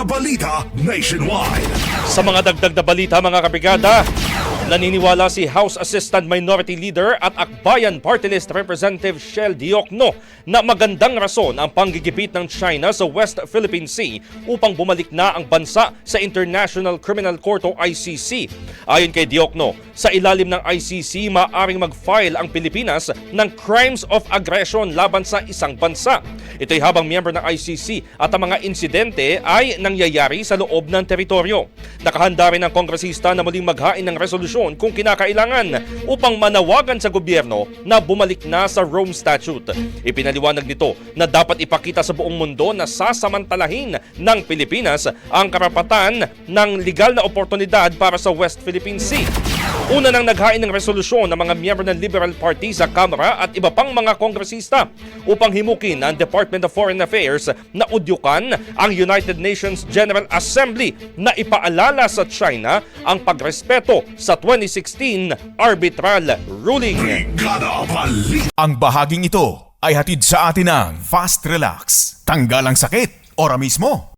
Brigada Balita Nationwide. Sa mga dagdag na balita mga kabrigada, naniniwala si House Assistant Minority Leader at Akbayan Party List Representative Shell Diokno na magandang rason ang panggigipit ng China sa West Philippine Sea upang bumalik na ang bansa sa International Criminal Court o ICC. Ayon kay Diokno, sa ilalim ng ICC maaaring mag-file ang Pilipinas ng crimes of aggression laban sa isang bansa. Ito'y habang miyembro ng ICC at ang mga insidente ay nangyayari sa loob ng teritoryo. Nakahanda rin ang kongresista na muling maghain ng resolusyon kung kinakailangan upang manawagan sa gobyerno na bumalik na sa Rome Statute. Ipinaliwanag nito na dapat ipakita sa buong mundo na sasamantalahin ng Pilipinas ang karapatan ng legal na oportunidad para sa West Philippine Sea. Una nang naghain ng resolusyon ng mga miyembro ng Liberal Party sa Kamara at iba pang mga kongresista upang himukin ang Department of Foreign Affairs na udyukan ang United Nations General Assembly na ipaalala sa China ang pagrespeto sa 2016 arbitral ruling. Brigada Balita. Ang bahaging ito ay hatid sa atin ng Fast Relax. Tanggal ang sakit, ora mismo.